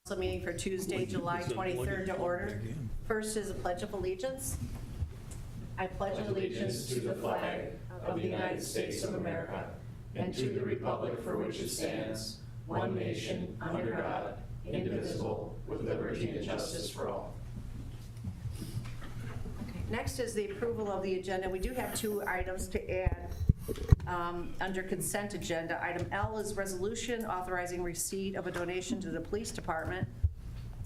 Council meeting for Tuesday, July 23rd to order. First is a Pledge of Allegiance. I pledge allegiance to the flag of the United States of America and to the republic for which it stands, one nation, under God, indivisible, with liberty and justice for all. Next is the approval of the agenda. We do have two items to add under consent agenda. Item L is resolution authorizing receipt of a donation to the police department.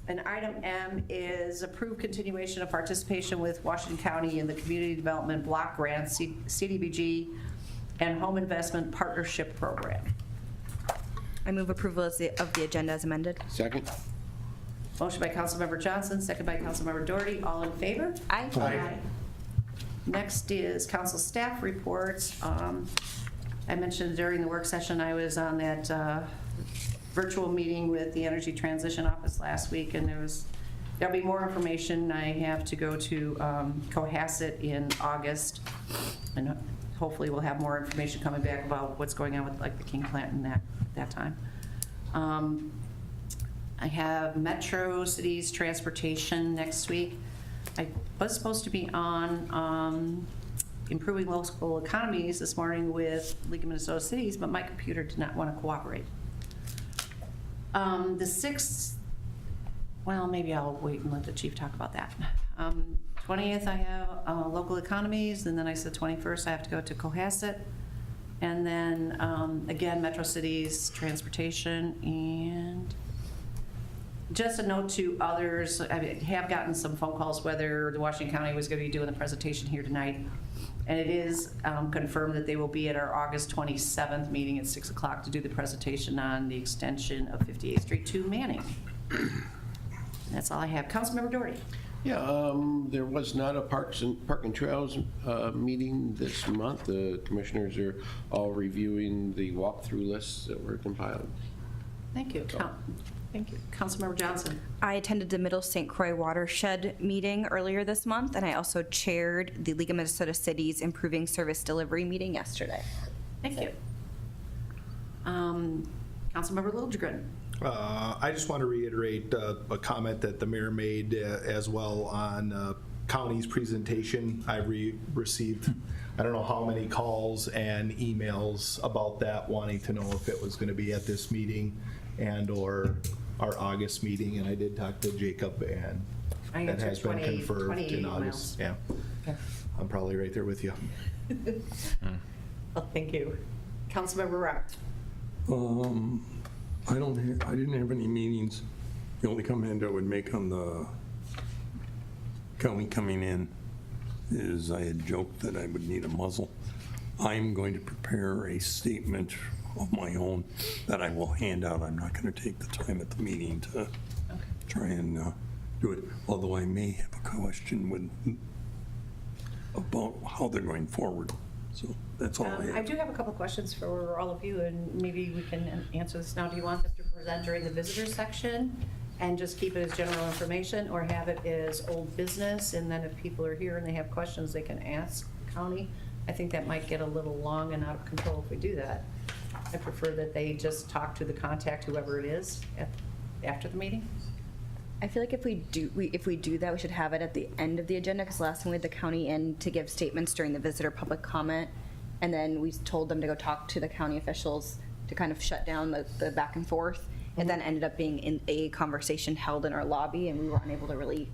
And item M is approved continuation of participation with Washington County in the Community Development Block Grant, CDBG, and Home Investment Partnership Program. I move approval of the agenda as amended. Second. Motion by Councilmember Johnson, second by Councilmember Doherty. All in favor? Aye. Aye. Next is council staff reports. I mentioned during the work session, I was on that virtual meeting with the Energy Transition Office last week, and there'll be more information. I have to go to Cohasset in August, and hopefully we'll have more information coming back about what's going on with like the King plant and that time. I have Metro Cities Transportation next week. I was supposed to be on improving local economies this morning with League of Minnesota Cities, but my computer did not want to cooperate. The 6th, well, maybe I'll wait and let the chief talk about that. 20th, I have local economies, and then I said 21st, I have to go to Cohasset. And then, again, Metro Cities Transportation, and just a note to others, I have gotten some phone calls whether the Washington County was going to be doing the presentation here tonight. And it is confirmed that they will be at our August 27th meeting at 6 o'clock to do the presentation on the extension of 58th Street to Manning. And that's all I have. Councilmember Doherty. Yeah, there was not a Park and Trails meeting this month. The commissioners are all reviewing the walkthrough lists that were compiled. Thank you. Thank you. Councilmember Johnson. I attended the Middle St. Croix Watershed meeting earlier this month, and I also chaired the League of Minnesota Cities Improving Service Delivery meeting yesterday. Thank you. Councilmember Liljegren. I just want to reiterate a comment that the mayor made as well on county's presentation. I received, I don't know how many calls and emails about that, wanting to know if it was going to be at this meeting and or our August meeting, and I did talk to Jacob, and I that has been 28 confirmed in August. emails. Yeah, Okay. I'm probably right there with you. Well, thank you. Councilmember Rock. I didn't have any meetings. The only comment I would make on the county coming in is I had joked that I would need a muzzle. I'm going to prepare a statement of my own that I will hand out. I'm not going to take the time at the meeting to try and do it, although I may have a question about how they're going forward. So that's all I have. I do have a couple questions for all of you, and maybe we can answer this now. Do you want them to present during the visitor section and just keep it as general information, or have it as old business, and then if people are here and they have questions, they can ask county? I think that might get a little long and out of control if we do that. I prefer that they just talk to the contact, whoever it is, after the meeting. I feel like if we do that, we should have it at the end of the agenda, because last time we had the county in to give statements during the visitor public comment, and then we told them to go talk to the county officials to kind of shut down the back and forth. It then ended up being in a conversation held in our lobby, and we were unable to really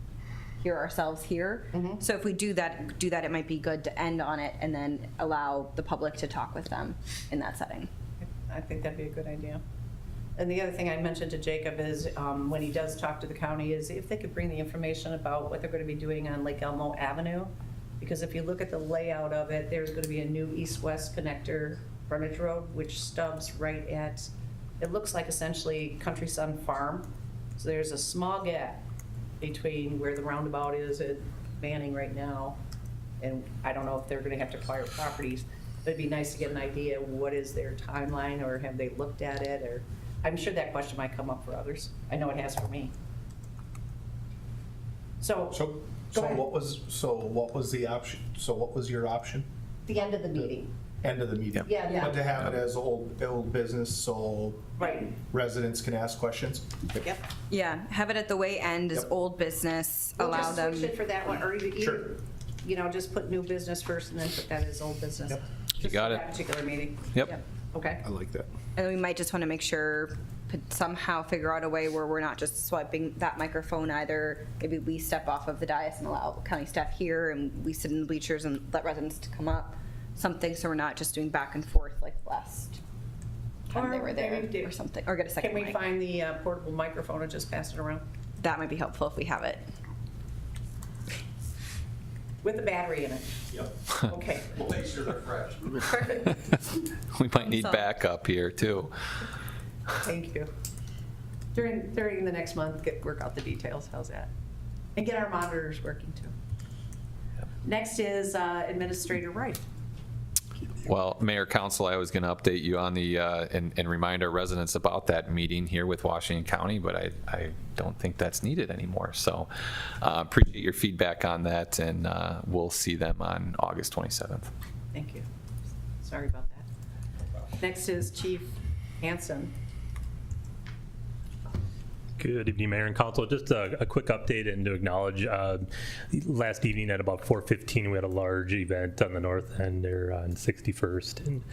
hear ourselves here. So if we do that, it might be good to end on it and then allow the public to talk with them in that setting. I think that'd be a good idea. And the other thing I mentioned to Jacob is when he does talk to the county is if they could bring the information about what they're going to be doing on Lake Elmo Avenue. Because if you look at the layout of it, there's going to be a new east-west connector frontage road, which stubs right at, it looks like essentially Country Sun Farm. So there's a small gap between where the roundabout is at Manning right now. And I don't know if they're going to have to acquire properties. But it'd be nice to get an idea of what is their timeline, or have they looked at it, or I'm sure that question might come up for others. I know it has for me. So What was the option? So what was your option? the end of the meeting, end of the meeting. Yeah, yeah. But to have it as old business, so Right. residents can ask questions. Yep. Yeah, have it at the way end as Yep. old business, We'll allow just them. switch it for that one, or Sure. you know, just put new business first and then put that as old business. Yep. Just got for it. that particular meeting. Yep. Okay. I like that. And we might just want to make sure, somehow figure out a way where we're not just swiping that microphone either. Maybe we step off of the dais and allow county staff here, and we sit in the bleachers and let residents to come up. Something, so we're not just doing back and forth like last time they Or were there maybe do- or something. Or get a second Can we mic. find the portable microphone and just pass it around? That might be helpful if we have it. With a battery in it? Yep. Okay. We'll make sure they're fresh. Perfect. We might need So- backup here, too. Thank you. During the next month, work out the details. How's that? And get our monitors working too. Next is Administrator Wright. Well, Mayor, Council, I was going to update you on the, and remind our residents about that meeting here with Washington County, but I don't think that's needed anymore. So appreciate your feedback on that, and we'll see them on August 27th. Thank you. Sorry about that. Next is Chief Hanson. Good evening, Mayor and Council. Just a quick update and to acknowledge, last evening at about 4:15, we had a large event on the north end there on 61st. And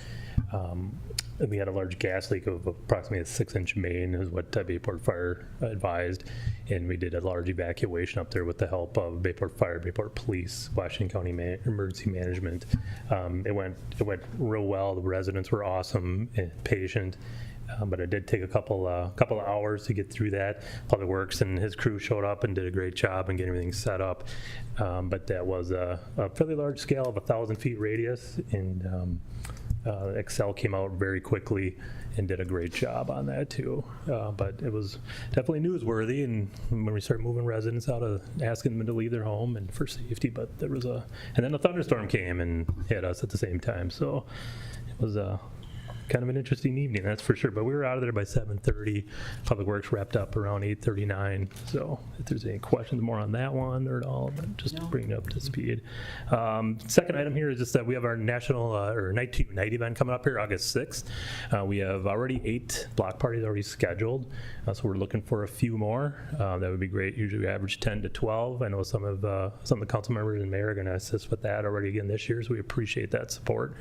we had a large gas leak of approximately a 6-inch main, is what Bayport Fire advised. And we did a large evacuation up there with the help of Bayport Fire, Bayport Police, Washington County Emergency Management. It went real well. The residents were awesome and patient. But it did take a couple of hours to get through that. Public Works and his crew showed up and did a great job in getting everything set up. But that was a fairly large scale of 1,000 feet radius, and Excel came out very quickly and did a great job on that too. But it was definitely newsworthy, and when we started moving residents out of asking them to leave their home and for safety, but there was and then a thunderstorm came and hit us at the same time. So it was kind of an interesting evening, that's for sure. But we were out of there by 7:30. Public Works wrapped up around 8:39. So if there's any questions more on that one or at all, but just to bring it up to speed. Second item here is just that we have our national or Night 2 night event coming up here August 6th. We have already 8 block parties already scheduled, so we're looking for a few more. That would be great. Usually we average 10 to 12. I know some of the council members and mayor are going to assist with that already again this year, so we appreciate that support.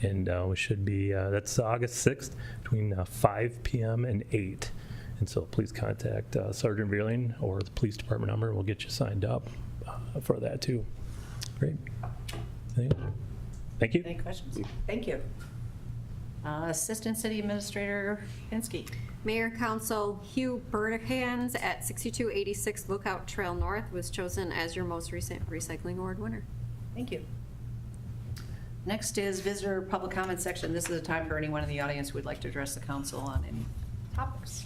And we should be that's August 6th between 5 p.m. and 8. And so please contact Sergeant Veerling or the police department number. We'll get you signed up for that too. Great. Thank you. Any questions? Thank you. Assistant City Administrator Pinsky. Mayor Council Hugh Burdicans at 6286 Lookout Trail North was chosen as your most recent Recycling Award winner. Thank you. Next is Visitor Public Comment section. This is a time for anyone in the audience who would like to address the council on any topics.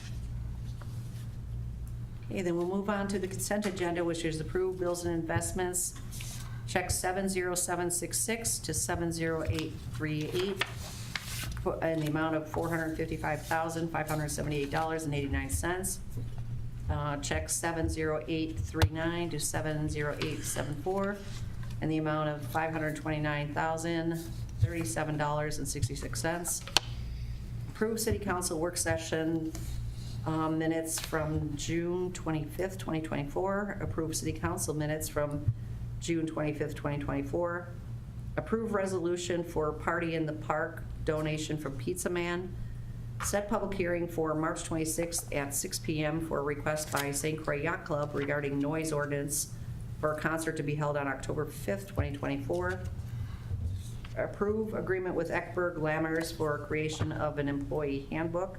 Okay, then we'll move on to the consent agenda, which is approved bills and investments. Check 70766 to 70838 in the amount of $455,578.89. Check 70839 to 70874 in the amount of $529,037.66. Approve City Council work session minutes from June 25th, 2024. Approve City Council minutes from June 25th, 2024. Approve resolution for Party in the Park donation from Pizza Man. Set public hearing for March 26th at 6 p.m. for a request by St. Croix Yacht Club regarding noise ordinance for a concert to be held on October 5th, 2024. Approve agreement with Eckberg Lammers for creation of an employee handbook.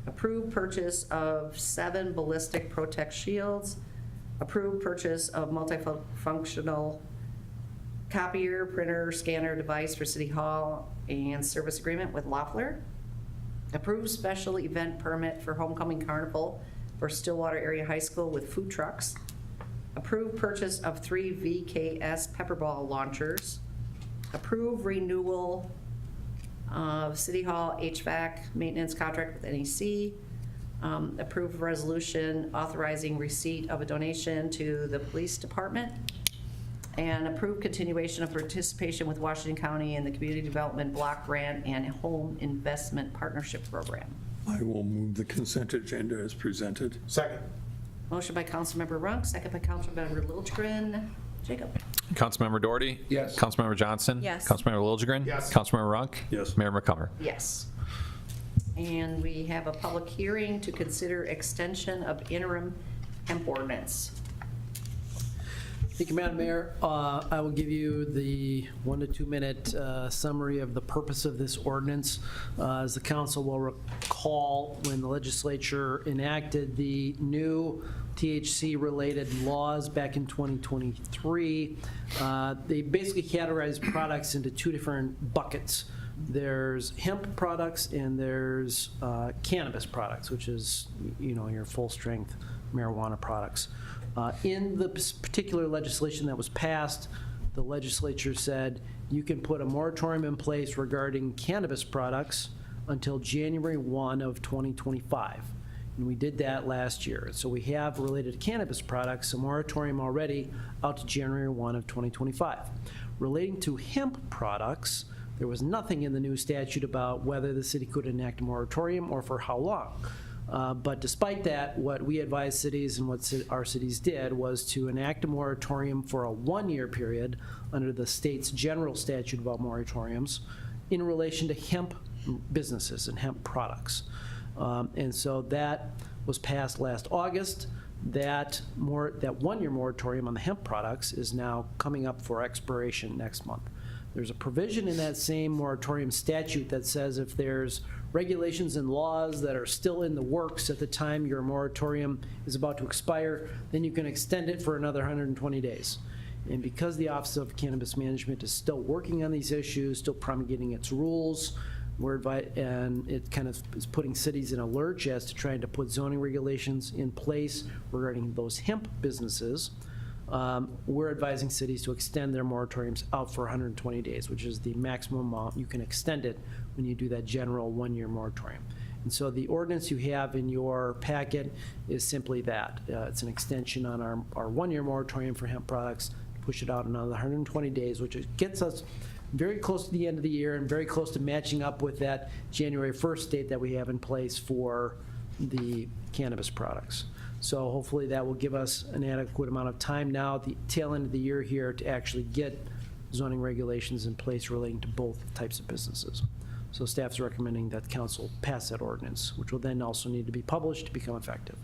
Approve purchase of 7 ballistic Protect shields. Approve purchase of multifunctional copier, printer, scanner device for City Hall and service agreement with Loeffler. Approve special event permit for Homecoming Carnival for Stillwater Area High School with food trucks. Approve purchase of 3 VKS Pepperball launchers. Approve renewal of City Hall HVAC maintenance contract with NEC. Approve resolution authorizing receipt of a donation to the police department. And approve continuation of participation with Washington County in the Community Development Block Grant and Home Investment Partnership Program. I will move the consent agenda as presented. Second. Motion by Councilmember Runk, second by Councilmember Liljegren. Jacob? Councilmember Doherty? Yes. Councilmember Johnson? Yes. Councilmember Liljegren? Yes. Councilmember Runk? Yes. Mayor McCumber? Yes. And we have a public hearing to consider extension of interim hemp ordinance. Thank you, Madam Mayor. I will give you the 1 to 2 minute summary of the purpose of this ordinance. As the council will recall, when the legislature enacted the new THC-related laws back in 2023, they basically categorized products into 2 different buckets. There's hemp products and there's cannabis products, which is, your full-strength marijuana products. In the particular legislation that was passed, the legislature said you can put a moratorium in place regarding cannabis products until January 1 of 2025. And we did that last year. So we have, related to cannabis products, a moratorium already out to January 1 of 2025. Relating to hemp products, there was nothing in the new statute about whether the city could enact a moratorium or for how long. But despite that, what we advised cities and what our cities did was to enact a moratorium for a 1-year period under the state's general statute about moratoriums in relation to hemp businesses and hemp products. And so that was passed last August. That 1-year moratorium on the hemp products is now coming up for expiration next month. There's a provision in that same moratorium statute that says if there's regulations and laws that are still in the works at the time your moratorium is about to expire, then you can extend it for another 120 days. And because the Office of Cannabis Management is still working on these issues, still promulgating its rules, and it kind of is putting cities in a lurch as to trying to put zoning regulations in place regarding those hemp businesses, we're advising cities to extend their moratoriums out for 120 days, which is the maximum amount you can extend it when you do that general 1-year moratorium. And so the ordinance you have in your packet is simply that. It's an extension on our 1-year moratorium for hemp products, to push it out another 120 days, which gets us very close to the end of the year and very close to matching up with that January 1st date that we have in place for the cannabis products. So hopefully that will give us an adequate amount of time now at the tail end of the year here to actually get zoning regulations in place relating to both types of businesses. So staff's recommending that council pass that ordinance, which will then also need to be published to become effective.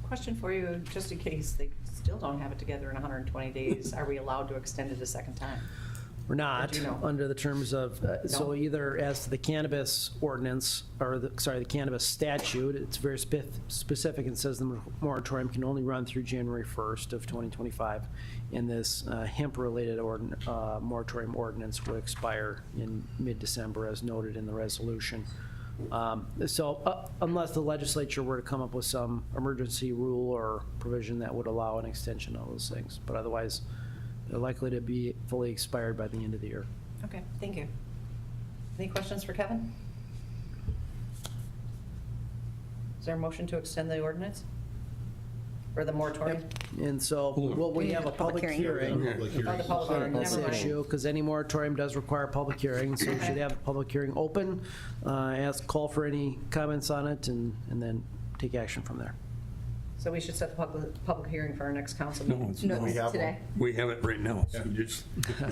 Question for you, just in case they still don't have it together in 120 days, are we allowed to extend it a second time? We're not, Did you know? under the terms of, so No? either as to the cannabis ordinance, or the cannabis statute, it's very specific and says the moratorium can only run through January 1st of 2025. And this hemp-related moratorium ordinance would expire in mid-December, as noted in the resolution. So unless the legislature were to come up with some emergency rule or provision that would allow an extension of those things. But otherwise, they're likely to be fully expired by the end of the year. Okay, thank you. Any questions for Kevin? Is there a motion to extend the ordinance? Or the moratorium? And so, will we have a public hearing Public Oh, hearing. the public on hearing, this never mind. issue? Because any moratorium does require a public hearing, so we should have a public hearing open, call for any comments on it, and then take action from there. So we should set the public hearing for our next council No, meeting? it's No, not. We have today. We have it right now, so just,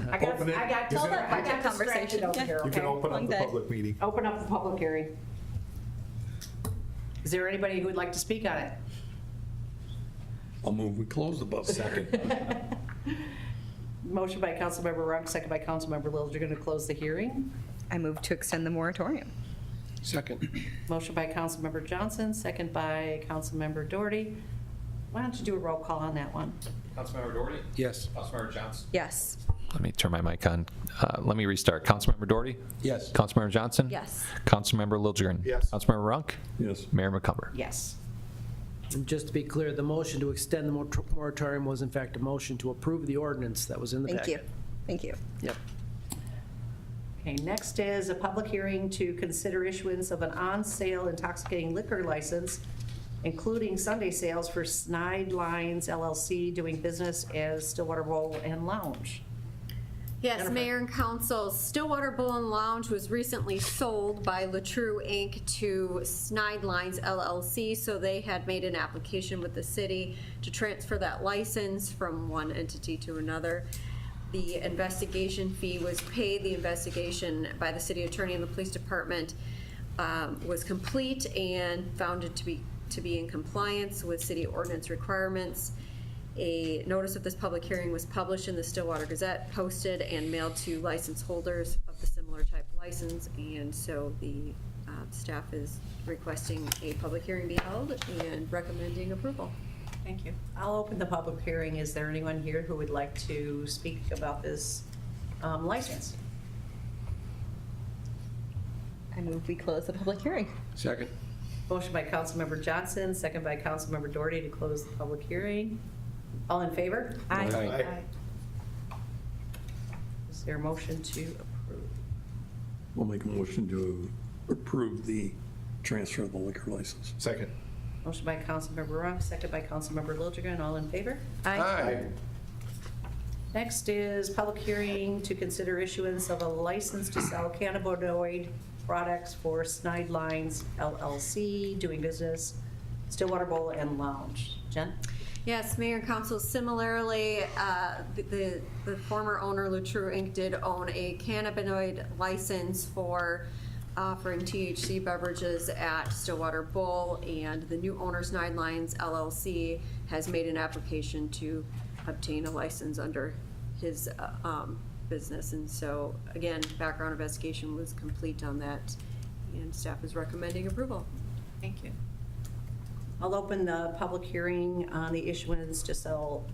I got Open it. I got You can- distracted Conversation. over here, You can okay? open up Long the day. public meeting. Open up the public hearing. Is there anybody who would like to speak on it? I'll move, we close the public. Second. Motion by Councilmember Runk, second by Councilmember Liljegren to close the hearing. I move to extend the moratorium. Second. Motion by Councilmember Johnson, second by Councilmember Doherty. Why don't you do a roll call on that one? Councilmember Doherty? Yes. Councilmember Johnson? Yes. Let me turn my mic on. Let me restart. Councilmember Doherty? Yes. Councilmember Johnson? Yes. Councilmember Liljegren? Yes. Councilmember Runk? Yes. Mayor McCumber? Yes. And just to be clear, the motion to extend the moratorium was in fact a motion to approve the ordinance that was in the Thank packet. you. Thank you. Yep. Okay, next is a public hearing to consider issuance of an on-sale intoxicating liquor license, including Sunday sales for Snide Lines LLC, doing business as Stillwater Bowl and Lounge. Yes, Jennifer. Mayor and Council, Stillwater Bowl and Lounge was recently sold by LaTrue Inc. to Snide Lines LLC, so they had made an application with the city to transfer that license from one entity to another. The investigation fee was paid. The investigation by the city attorney and the police department was complete and found it to be in compliance with city ordinance requirements. A notice of this public hearing was published in the Stillwater Gazette, posted and mailed to license holders of the similar type license, and so the staff is requesting a public hearing be held and recommending approval. Thank you. I'll open the public hearing. Is there anyone here who would like to speak about this license? I move we close the public hearing. Second. Motion by Councilmember Johnson, second by Councilmember Doherty to close the public hearing. All in favor? Aye. Aye. Is there a motion to approve? We'll make a motion to approve the transfer of the liquor license. Second. Motion by Councilmember Runk, second by Councilmember Liljegren. All in favor? Aye. Next is public hearing to consider issuance of a license to sell cannabinoid products for Snide Lines LLC, doing business Stillwater Bowl and Lounge. Jen? Yes, Mayor and Council, similarly, the former owner, LaTrue Inc., did own a cannabinoid license for offering THC beverages at Stillwater Bowl, and the new owner, Snide Lines LLC, has made an application to obtain a license under his business. And so, again, background investigation was complete on that, and staff is recommending approval. Thank you. I'll open the public hearing on the issuance to sell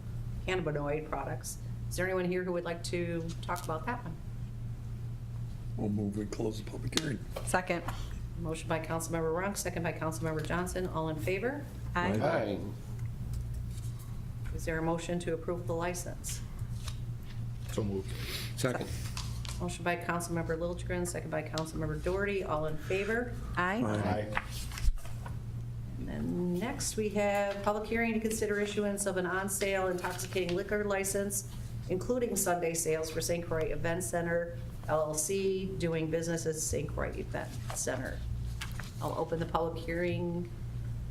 cannabinoid products. Is there anyone here who would like to talk about that one? We'll move we close the public hearing. Second. Motion by Councilmember Runk, second by Councilmember Johnson. All in favor? Aye. Aye. Is there a motion to approve the license? So moved. Second. Motion by Councilmember Liljegren, second by Councilmember Doherty. All in favor? Aye. Aye. And then next, we have public hearing to consider issuance of an on-sale intoxicating liquor license, including Sunday sales for St. Croix Event Center LLC, doing business as St. Croix Event Center. I'll open the public hearing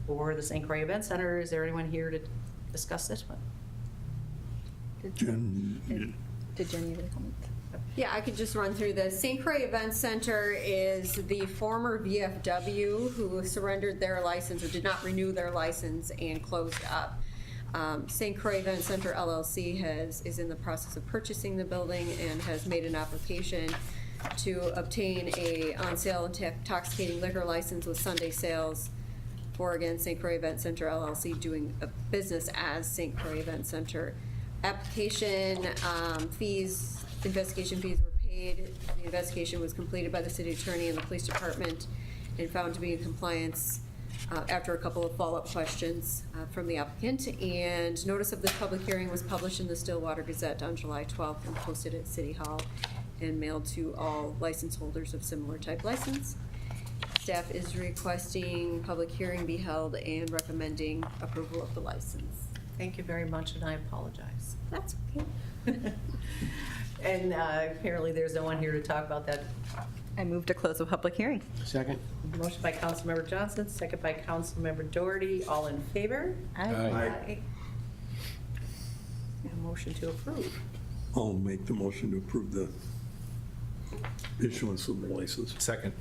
for the St. Croix Event Center. Is there anyone here to discuss this one? Jen, Did Jenny have any comments? Yeah, I could just run through this. St. Croix Event Center is the former VFW who surrendered their license or did not renew their license and closed up. St. Croix Event Center LLC is in the process of purchasing the building and has made an application to obtain a on-sale intoxicating liquor license with Sunday sales for, again, St. Croix Event Center LLC, doing a business as St. Croix Event Center. Application fees, investigation fees were paid. The investigation was completed by the city attorney and the police department and found to be in compliance after a couple of follow-up questions from the applicant. And notice of this public hearing was published in the Stillwater Gazette on July 12th and posted at City Hall and mailed to all license holders of similar type license. Staff is requesting public hearing be held and recommending approval of the license. Thank you very much, and I apologize. That's okay. And apparently, there's no one here to talk about that. I move to close the public hearing. Second. Motion by Councilmember Johnson, second by Councilmember Doherty. All in favor? Aye. And a motion to approve. I'll make the motion to approve the issuance of the license. Second.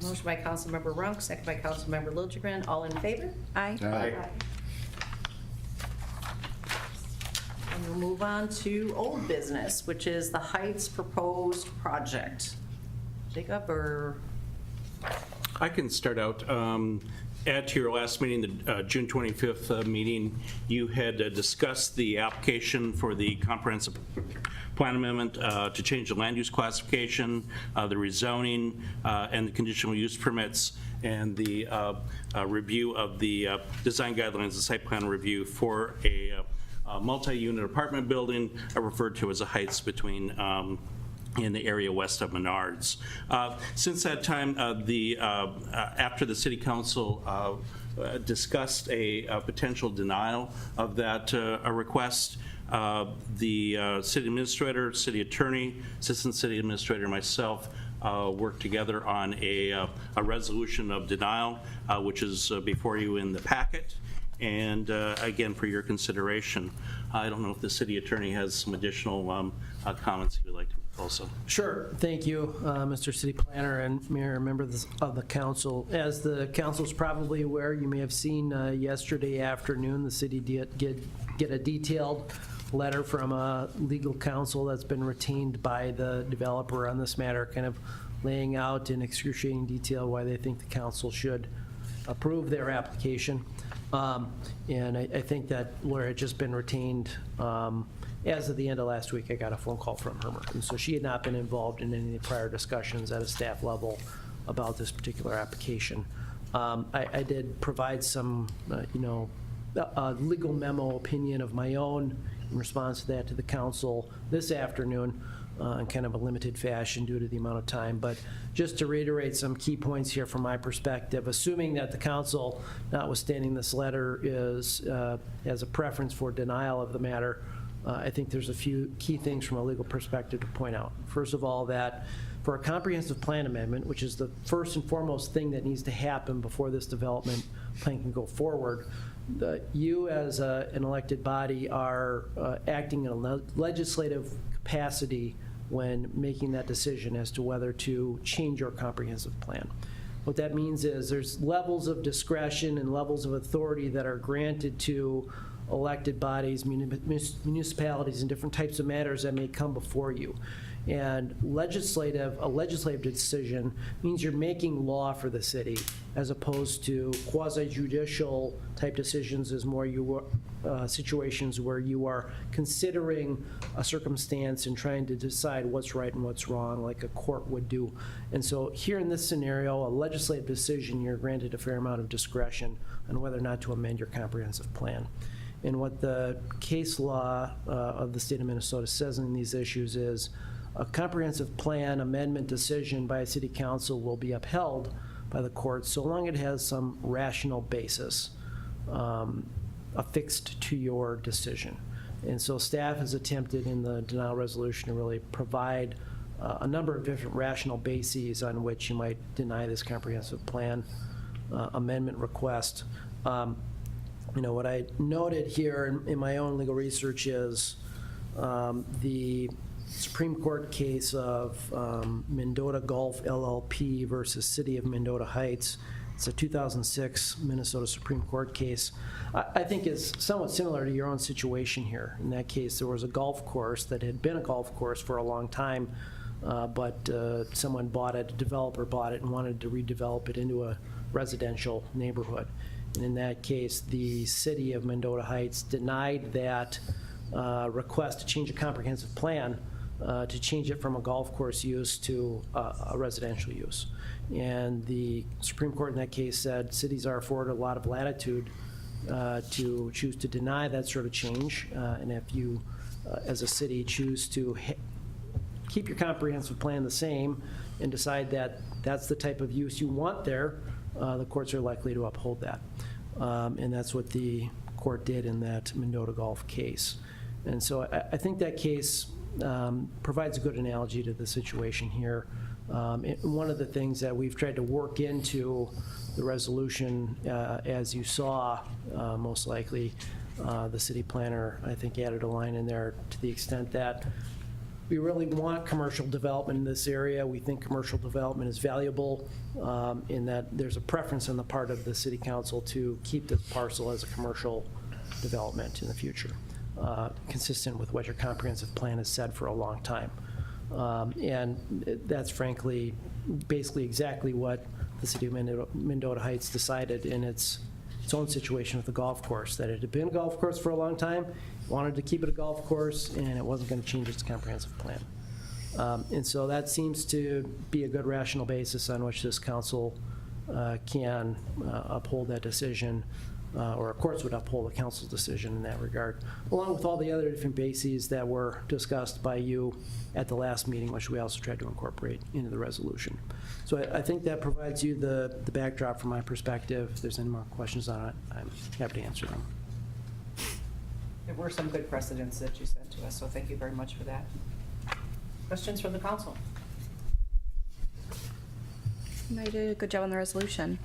Motion by Councilmember Runk, second by Councilmember Liljegren. All in favor? Aye. Aye. And we'll move on to old business, which is the Heights proposed project. Jacob, or? I can start out. At your last meeting, the June 25th meeting, you had discussed the application for the comprehensive plan amendment to change the land use classification, the rezoning, and the conditional use permits, and the review of the design guidelines, the site plan review for a multi-unit apartment building referred to as a Heights between in the area west of Menards. Since that time, after the City Council discussed a potential denial of that request, The city administrator, city attorney, assistant city administrator, and myself worked together on a resolution of denial, which is before you in the packet, and again, for your consideration. I don't know if the city attorney has some additional comments he would like to make also. Sure, thank you, Mr. City Planner and Mayor, members of the council. As the council's probably aware, you may have seen yesterday afternoon, the city did get a detailed letter from a legal counsel that's been retained by the developer on this matter, kind of laying out in excruciating detail why they think the council should approve their application. And I think that lawyer had just been retained as of the end of last week. I got a phone call from her, and so she had not been involved in any prior discussions at a staff level about this particular application. I did provide some, legal memo opinion of my own in response to that to the council this afternoon in kind of a limited fashion due to the amount of time. But just to reiterate some key points here from my perspective, assuming that the council, notwithstanding this letter, has a preference for denial of the matter, I think there's a few key things from a legal perspective to point out. First of all, that for a comprehensive plan amendment, which is the first and foremost thing that needs to happen before this development plan can go forward, you as an elected body are acting in a legislative capacity when making that decision as to whether to change your comprehensive plan. What that means is there's levels of discretion and levels of authority that are granted to elected bodies, municipalities, and different types of matters that may come before you. And a legislative decision means you're making law for the city, as opposed to quasi-judicial type decisions is more situations where you are considering a circumstance and trying to decide what's right and what's wrong, like a court would do. And so here in this scenario, a legislative decision, you're granted a fair amount of discretion on whether or not to amend your comprehensive plan. And what the case law of the state of Minnesota says in these issues is a comprehensive plan amendment decision by a city council will be upheld by the court so long it has some rational basis affixed to your decision. And so staff has attempted in the denial resolution to really provide a number of different rational bases on which you might deny this comprehensive plan amendment request. What I noted here in my own legal research is the Supreme Court case of Mendota Golf LLP versus City of Mendota Heights. It's a 2006 Minnesota Supreme Court case. I think is somewhat similar to your own situation here. In that case, there was a golf course that had been a golf course for a long time, but someone bought it, a developer bought it and wanted to redevelop it into a residential neighborhood. And in that case, the City of Mendota Heights denied that request to change a comprehensive plan to change it from a golf course use to a residential use. And the Supreme Court in that case said cities are afforded a lot of latitude to choose to deny that sort of change. And if you, as a city, choose to keep your comprehensive plan the same and decide that that's the type of use you want there, the courts are likely to uphold that. And that's what the court did in that Mendota Golf case. And so I think that case provides a good analogy to the situation here. One of the things that we've tried to work into the resolution, as you saw, most likely, the city planner, I think, added a line in there to the extent that we really want commercial development in this area. We think commercial development is valuable in that there's a preference on the part of the city council to keep this parcel as a commercial development in the future, consistent with what your comprehensive plan has said for a long time. And that's frankly, basically exactly what the city of Mendota Heights decided in its own situation with the golf course, that it had been a golf course for a long time, wanted to keep it a golf course, and it wasn't going to change its comprehensive plan. And so that seems to be a good rational basis on which this council can uphold that decision, or of course would uphold the council's decision in that regard, along with all the other different bases that were discussed by you at the last meeting, which we also tried to incorporate into the resolution. So I think that provides you the backdrop from my perspective. If there's any more questions on it, I'm happy to answer them. There were some good precedents that you sent to us, so thank you very much for that. Questions from the council? You did a good job on the resolution.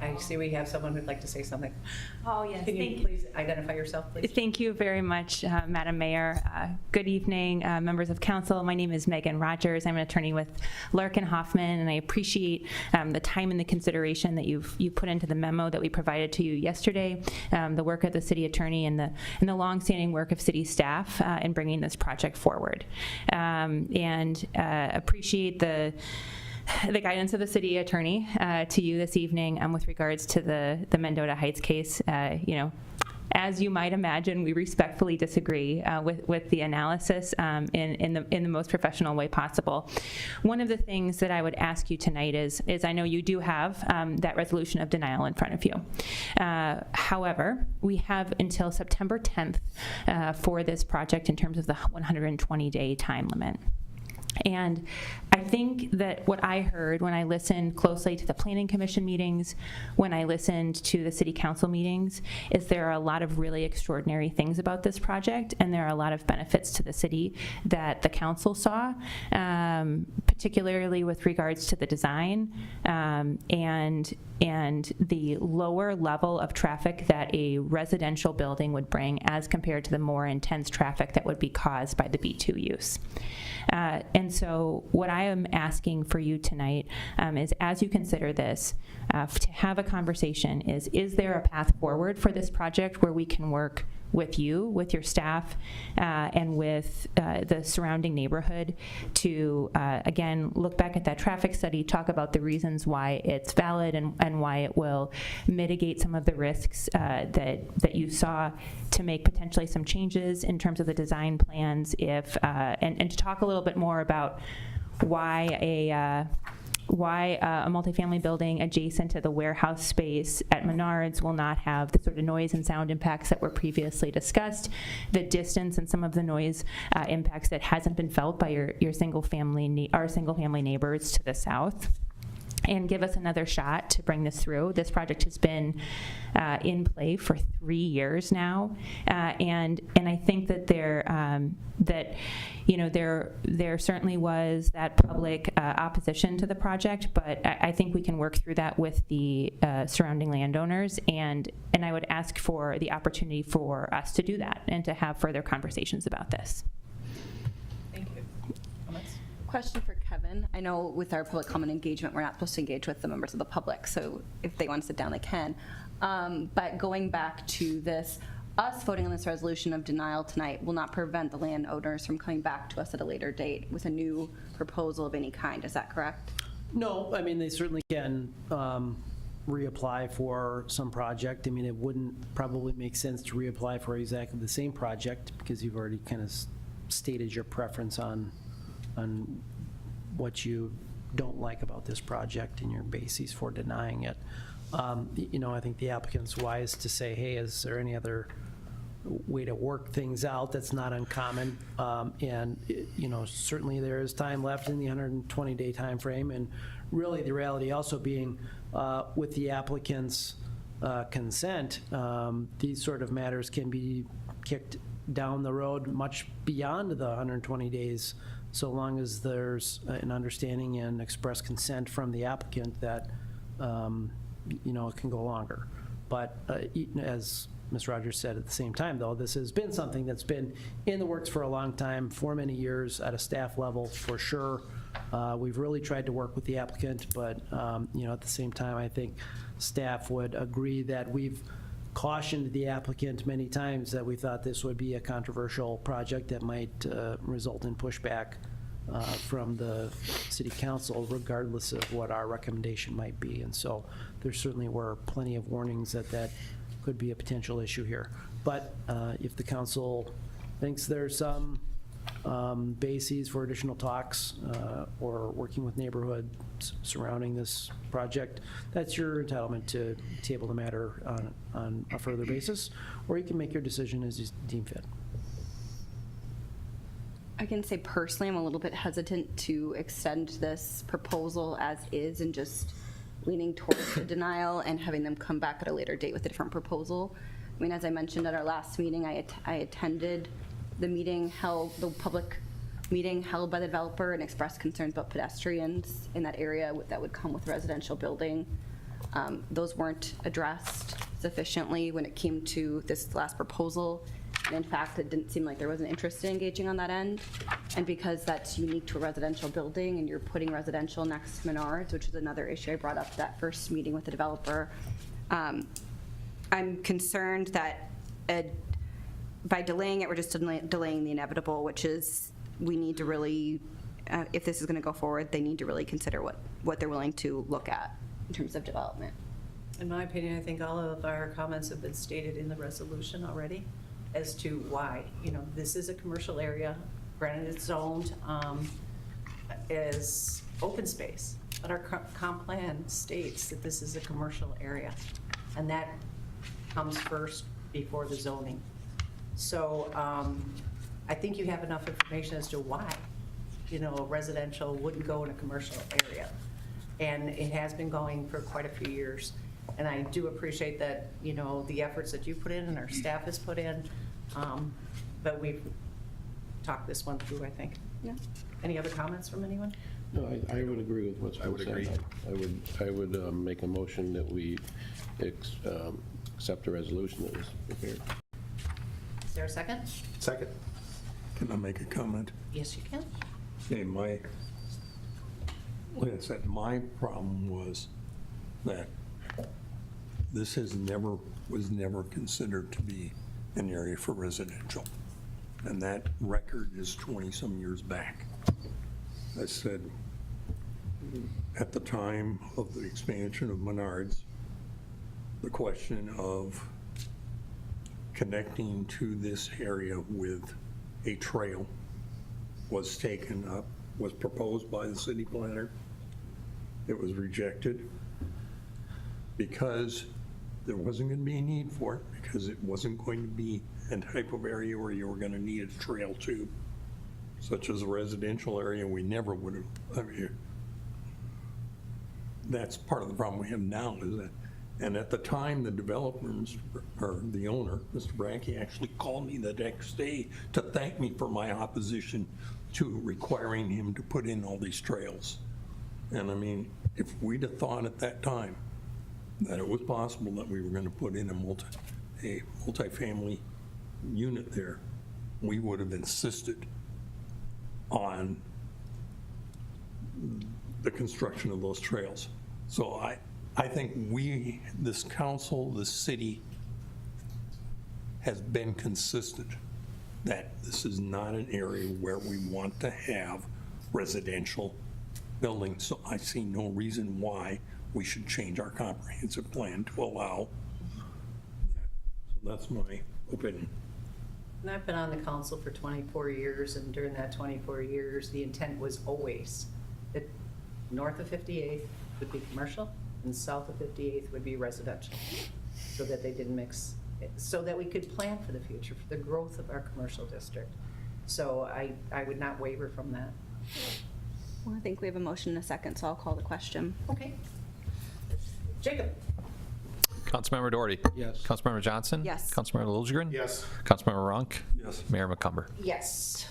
I see we have someone who'd like to say something. Oh, yes. Can you please identify yourself, please? Thank you very much, Madam Mayor. Good evening, members of council. My name is Megan Rogers. I'm an attorney with Larkin Hoffman, and I appreciate the time and the consideration that you put into the memo that we provided to you yesterday, the work of the city attorney and the longstanding work of city staff in bringing this project forward. And appreciate the guidance of the city attorney to you this evening with regards to the Mendota Heights case. As you might imagine, we respectfully disagree with the analysis in the most professional way possible. One of the things that I would ask you tonight is I know you do have that resolution of denial in front of you. However, we have until September 10th for this project in terms of the 120-day time limit. And I think that what I heard when I listened closely to the Planning Commission meetings, when I listened to the City Council meetings, is there are a lot of really extraordinary things about this project, and there are a lot of benefits to the city that the council saw, particularly with regards to the design and the lower level of traffic that a residential building would bring as compared to the more intense traffic that would be caused by the B2 use. And so what I am asking for you tonight is, as you consider this, to have a conversation is there a path forward for this project where we can work with you, with your staff, and with the surrounding neighborhood to, again, look back at that traffic study, talk about the reasons why it's valid and why it will mitigate some of the risks that you saw, to make potentially some changes in terms of the design plans, and to talk a little bit more about why a multifamily building adjacent to the warehouse space at Menards will not have the sort of noise and sound impacts that were previously discussed, the distance and some of the noise impacts that hasn't been felt by our single family neighbors to the south. And give us another shot to bring this through. This project has been in play for 3 years now, and I think that there certainly was that public opposition to the project, but I think we can work through that with the surrounding landowners, and I would ask for the opportunity for us to do that and to have further conversations about this. Thank you. Comments? Question for Kevin. I know with our public comment engagement, we're not supposed to engage with the members of the public, so if they want to sit down, they can. But going back to this, us voting on this resolution of denial tonight will not prevent the landowners from coming back to us at a later date with a new proposal of any kind. Is that correct? No, I mean, they certainly can reapply for some project. I mean, it wouldn't probably make sense to reapply for exactly the same project because you've already kind of stated your preference on what you don't like about this project and your bases for denying it. I think the applicant's wise to say, hey, is there any other way to work things out that's not uncommon? Certainly there is time left in the 120-day time frame, and really the reality also being with the applicant's consent, these sort of matters can be kicked down the road much beyond the 120 days, so long as there's an understanding and express consent from the applicant that it can go longer. But as Ms. Rogers said, at the same time, though, this has been something that's been in the works for a long time, for many years, at a staff level, for sure. We've really tried to work with the applicant, but at the same time, I think staff would agree that we've cautioned the applicant many times that we thought this would be a controversial project that might result in pushback from the city council, regardless of what our recommendation might be. And so there certainly were plenty of warnings that could be a potential issue here. But if the council thinks there's some bases for additional talks or working with neighborhoods surrounding this project, that's your entitlement to table the matter on a further basis, or you can make your decision as you deem fit. I can say personally, I'm a little bit hesitant to extend this proposal as is and just leaning towards the denial and having them come back at a later date with a different proposal. I mean, as I mentioned at our last meeting, I attended the meeting the public meeting held by the developer and expressed concerns about pedestrians in that area that would come with residential building. Those weren't addressed sufficiently when it came to this last proposal. And in fact, it didn't seem like there was an interest in engaging on that end. And because that's unique to a residential building and you're putting residential next to Menards, which is another issue I brought up at that first meeting with the developer, I'm concerned that by delaying it, we're just delaying the inevitable, which is we need to really, if this is going to go forward, they need to really consider what they're willing to look at in terms of development. In my opinion, I think all of our comments have been stated in the resolution already as to why. You know, this is a commercial area, granted it's zoned as open space, but our comp plan states that this is a commercial area, and that comes first before the zoning. So I think you have enough information as to why, you know, a residential wouldn't go in a commercial area. And it has been going for quite a few years. And I do appreciate that, you know, the efforts that you put in and our staff has put in. But we've talked this one through, I think. Yeah. Any other comments from anyone? No, I would agree with what's been said. I would make a motion that we accept the resolution that was prepared. Is there a second? Second. Can I make a comment? Yes, you can. Okay, like I said, my problem was that this was never considered to be an area for residential. And that record is 20-some years back. I said, at the time of the expansion of Menards, the question of connecting to this area with a trail was taken up, was proposed by the city planner. It was rejected because there wasn't going to be a need for it, because it wasn't going to be a type of area where you were going to need a trail tube, such as a residential area. We never would have. I mean, that's part of the problem we have now, is that, and at the time, the developer, or the owner, Mr. Branke, actually called me the next day to thank me for my opposition to requiring him to put in all these trails. And I mean, if we'd have thought at that time that it was possible that we were going to put in a multi-family unit there, we would have insisted on the construction of those trails. So I think this council, this city, has been consistent that this is not an area where we want to have residential buildings. So I see no reason why we should change our comprehensive plan to allow that. So that's my opinion. And I've been on the council for 24 years, and during that 24 years, the intent was always that north of 58th would be commercial and south of 58th would be residential, so that they didn't mix, so that we could plan for the future, for the growth of our commercial district. So I would not waver from that. Well, I think we have a motion and a second, so I'll call the question. Okay. Jacob? Councilmember Doherty? Yes. Councilmember Johnson? Yes. Councilmember Liljegren? Yes. Councilmember Runk? Yes. Mayor McCumber? Yes.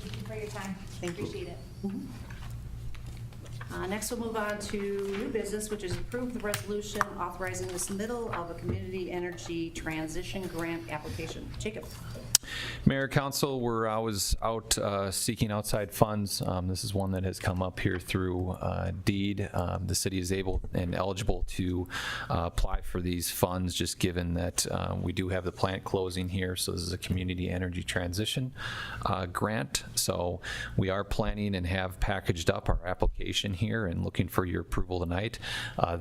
Thank you for your time. Thank you. Appreciate it. Next, we'll move on to new business, which is approve the resolution authorizing the submittal of a community energy transition grant application. Jacob? Mayor, Council, I was out seeking outside funds. This is one that has come up here through deed. The city is able and eligible to apply for these funds, just given that we do have the plant closing here. So this is a community energy transition grant. So we are planning and have packaged up our application here and looking for your approval tonight.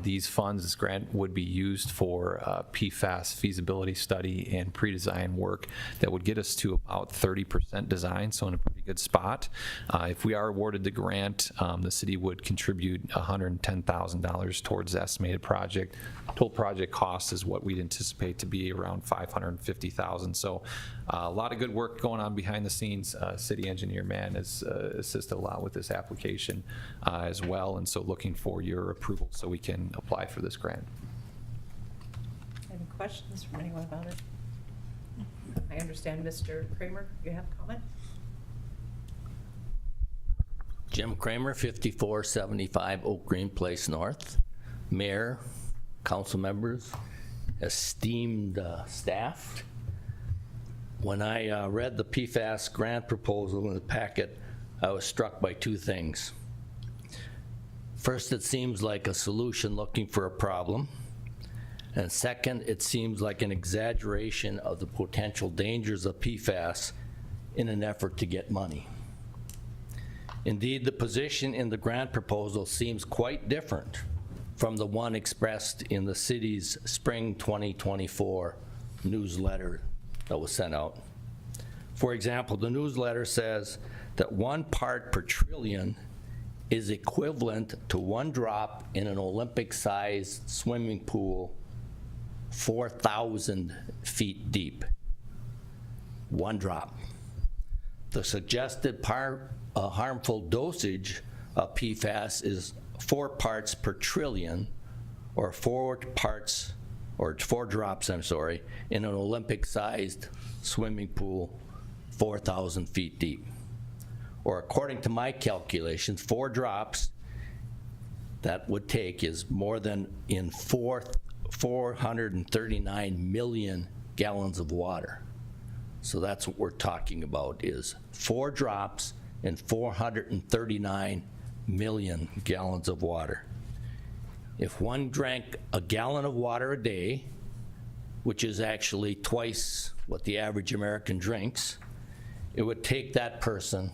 These funds, this grant would be used for PFAS feasibility study and pre-design work that would get us to about 30% design, so in a pretty good spot. If we are awarded the grant, the city would contribute $110,000 towards the estimated project. Total project cost is what we'd anticipate to be around $550,000. So a lot of good work going on behind the scenes. City engineer man has assisted a lot with this application as well, and so looking for your approval so we can apply for this grant. questions from anyone about it? I understand, Mr. Kramer, you have a comment? Jim Kramer, 5475 Oak Green Place North. Mayor, council members, esteemed staff. When I read the PFAS grant proposal in the packet, I was struck by two things. First, it seems like a solution looking for a problem. And second, it seems like an exaggeration of the potential dangers of PFAS in an effort to get money. Indeed, the position in the grant proposal seems quite different from the one expressed in the city's spring 2024 newsletter that was sent out. For example, the newsletter says that 1 part per trillion is equivalent to 1 drop in an Olympic-sized swimming pool 4,000 feet deep. 1 drop. The suggested harmful dosage of PFAS is 4 parts per trillion, or 4 drops, in an Olympic-sized swimming pool 4,000 feet deep. Or according to my calculations, 4 drops that would take is more than in 439 million gallons of water. So that's what we're talking about, is 4 drops in 439 million gallons of water. If one drank a gallon of water a day, which is actually twice what the average American drinks, it would take that person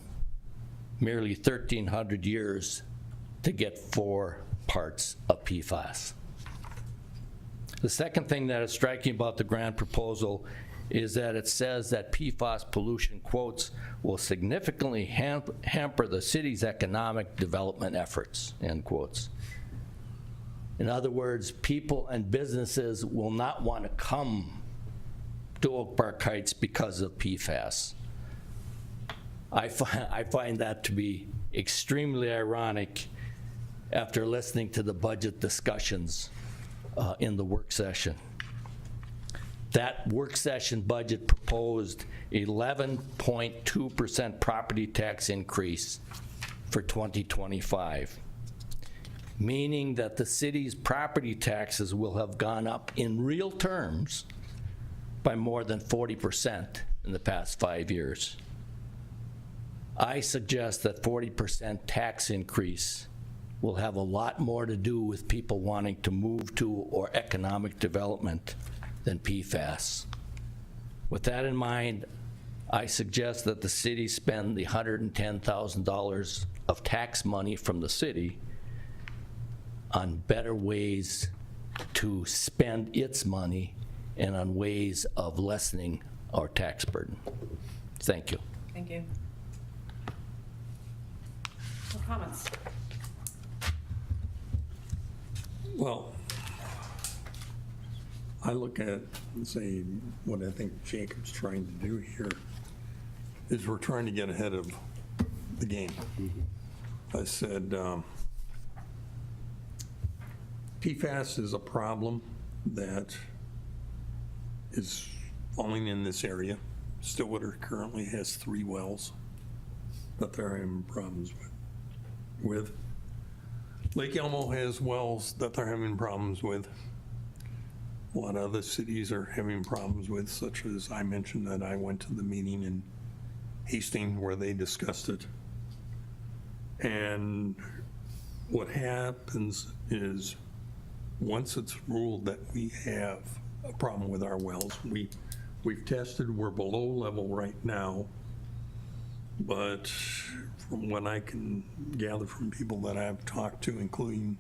merely 1,300 years to get 4 parts of PFAS. The second thing that is striking about the grant proposal is that it says that PFAS pollution, quotes, will significantly hamper the city's economic development efforts, end quotes. In other words, people and businesses will not want to come to Oak Park Heights because of PFAS. I find that to be extremely ironic after listening to the budget discussions in the work session. That work session budget proposed 11.2% property tax increase for 2025, meaning that the city's property taxes will have gone up in real terms by more than 40% in the past 5 years. I suggest that 40% tax increase will have a lot more to do with people wanting to move to or economic development than PFAS. With that in mind, I suggest that the city spend the $110,000 of tax money from the city on better ways to spend its money and on ways of lessening our tax burden. Thank you. Thank you. No comments? Well, I look at and say what I think Jacob's trying to do here is we're trying to get ahead of the game. I said PFAS is a problem that is only in this area. Stillwater currently has 3 wells that they're having problems with. Lake Elmo has wells that they're having problems with. A lot of other cities are having problems with, such as I mentioned that I went to the meeting in Hastings where they discussed it. And what happens is once it's ruled that we have a problem with our wells, we've tested, we're below level right now, but from what I can gather from people that I've talked to, including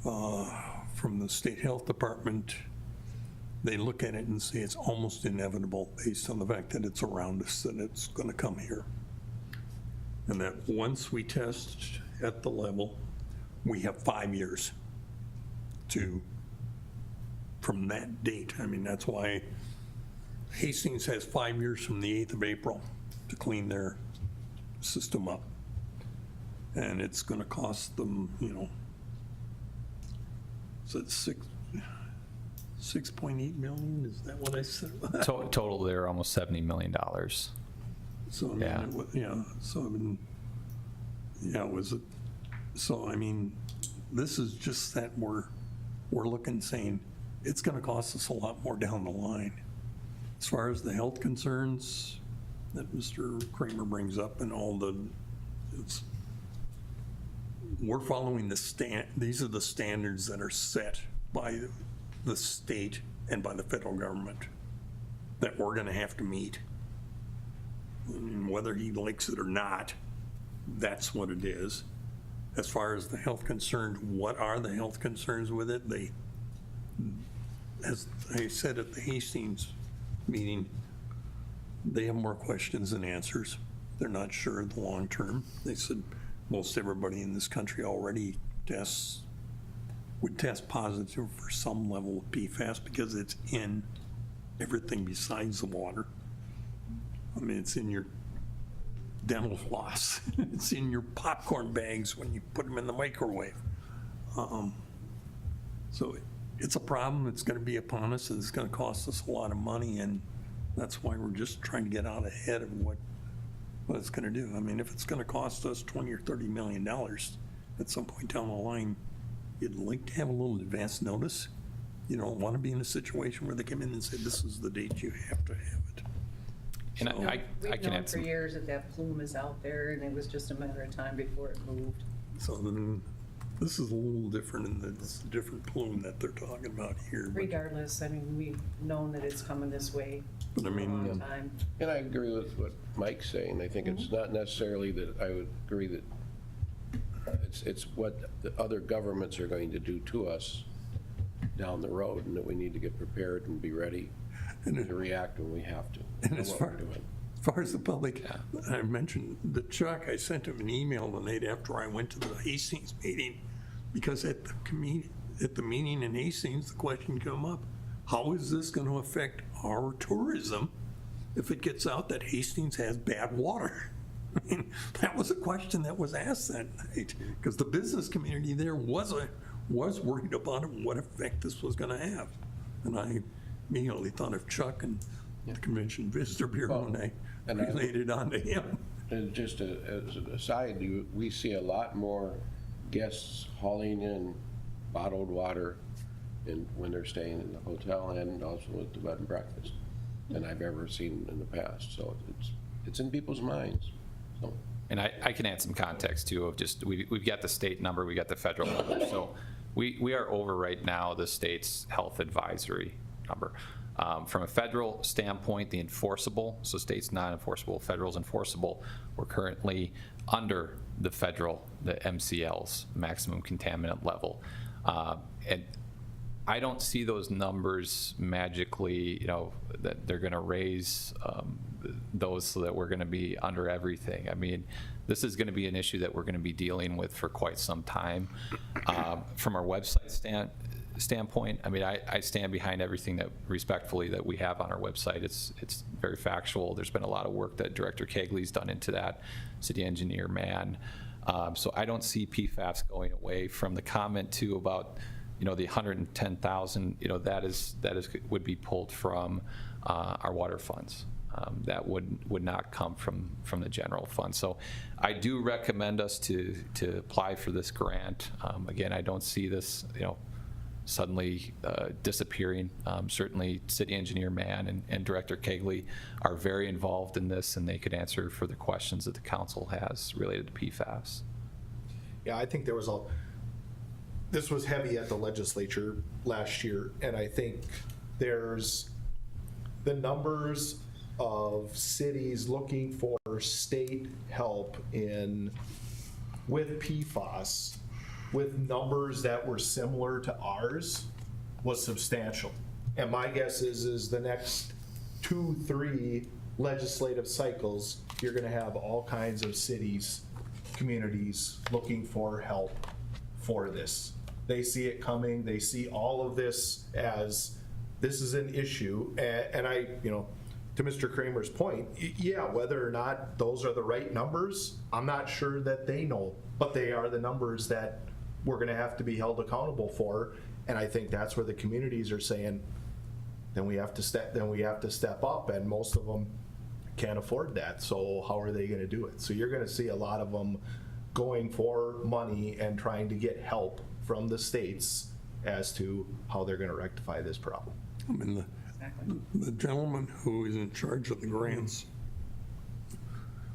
from the state health department, they look at it and say it's almost inevitable based on the fact that it's around us, that it's going to come here. And that once we test at the level, we have 5 years from that date. I mean, that's why Hastings has 5 years from the 8th of April to clean their system up. And it's going to cost them, so it's 6.8 million, is that what I said? Total, they're almost $70 million. So, I mean, Yeah. so, I mean, yeah, was it, so, I mean, this is just that we're looking, saying, it's gonna cost us a lot more down the line. As far as the health concerns that Mr. Kramer brings up and all the, we're following these are the standards that are set by the state and by the federal government that we're gonna have to meet. And whether he likes it or not, that's what it is. As far as the health concerns, what are the health concerns with it? As I said at the Hastings meeting, they have more questions than answers. They're not sure of the long term. They said most everybody in this country already would test positive for some level of PFAS because it's in everything besides the water. I mean, it's in your dental floss. It's in your popcorn bags when you put them in the microwave. So it's a problem. It's going to be upon us, and it's going to cost us a lot of money, and that's why we're just trying to get out ahead of what it's going to do. I mean, if it's going to cost us $20 or $30 million at some point down the line, you'd like to have a little advance notice. You don't want to be in a situation where they come in and say, this is the date you have to have it. And I We've can known add for some, years that plume is out there, and it was just a matter of time before it moved. So then, this is a little different, and it's a different plume that they're talking about here. Regardless, I mean, we've known that it's coming this way But I for a long mean, time. And I agree with what Mike's saying. I think it's not necessarily that I would agree that it's what the other governments are going to do to us down the road, and that we need to get prepared and be ready to react when we have to. And know as what far- we're doing. as far as the public, I mentioned the Chuck, I sent him an email the night after I went to the Hastings meeting, because at the meeting in Hastings, the question came up, how is this going to affect our tourism if it gets out that Hastings has bad water? I mean, that was a question that was asked that night, because the business community there was worried about it, what effect this was going to have. And I immediately thought of Chuck and the Convention Visitor Bureau, and I related on to him. And just as an aside, we see a lot more guests hauling in bottled water when they're staying in the hotel and also at the bed and breakfast than I've ever seen in the past. So it's in people's minds. So. and I can add some context too of just, we've got the state number, we got the federal number. So we are over right now the state's health advisory number. From a federal standpoint, the enforceable, so state's non-enforceable, federal's enforceable, we're currently under the federal, the MCL's maximum contaminant level. And I don't see those numbers magically, that they're gonna raise those so that we're gonna be under everything. I mean, this is gonna be an issue that we're gonna be dealing with for quite some time. From our website standpoint, I mean, I stand behind everything that respectfully that we have on our website. It's very factual. There's been a lot of work that Director Kegley's done into that, City Engineer Mann. So I don't see PFAS going away. From the comment too about, the 110,000, that would be pulled from our water funds. That would not come from the general fund. So I do recommend us to apply for this grant. Again, I don't see this, suddenly disappearing. Certainly City Engineer Mann and Director Kegley are very involved in this, and they could answer for the questions that the council has related to PFAS. Yeah, I think this was heavy at the legislature last year, and I think there's the numbers of cities looking for state help with PFAS, with numbers that were similar to ours, was substantial. And my guess is the next 2-3 legislative cycles, you're gonna have all kinds of cities, communities looking for help for this. They see it coming, they see all of this as, this is an issue, and I, to Mr. Kramer's point, yeah, whether or not those are the right numbers, I'm not sure that they know, but they are the numbers that we're gonna have to be held accountable for. And I think that's where the communities are saying, then we have to step up, and most of them can't afford that, so how are they gonna do it? So you're gonna see a lot of them going for money and trying to get help from the states as to how they're gonna rectify this problem. I mean, the gentleman who is in charge of the grants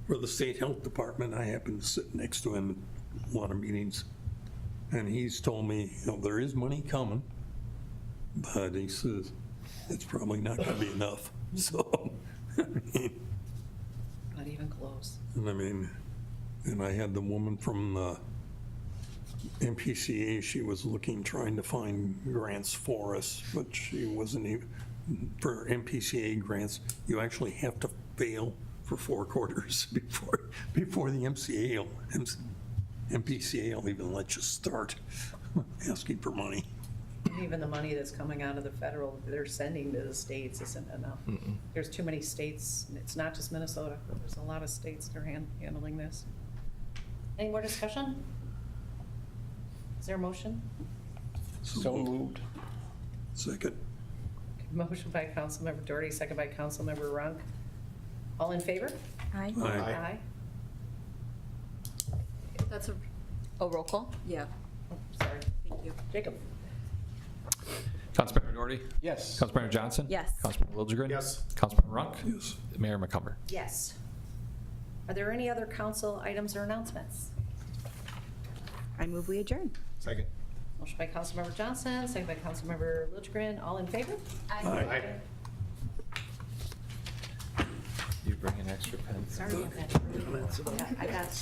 for the state health department, I happen to sit next to him at a lot of meetings, and he's told me, you know, there is money coming, but he says it's probably not gonna be enough. So, I mean, Not even close. and I mean, and I had the woman from MPCA, she was looking, trying to find grants for us, but she wasn't even, for MPCA grants, you actually have to fail for 4 quarters before the MPCA will even let you start asking for money. Even the money that's coming out of the federal, they're sending to the states isn't enough. There's too many states, it's not just Minnesota, there's a lot of states that are handling this. Any more discussion? Is there a motion? So moved. Second. Motion by Councilmember Doherty, second by Councilmember Runk. All in favor? Aye. Aye. That's a, Oh, roll call? yeah, Oh, sorry. thank you. Jacob? Councilmember Doherty? Yes. Councilmember Johnson? Yes. Councilmember Liljegren? Yes. Councilmember Runk? Yes. Mayor McCumber? Yes. Are there any other council items or announcements? I move we adjourn. Second. Motion by Councilmember Johnson, second by Councilmember Liljegren. All in favor? Aye. You bring an extra pen? Sorry about that. I got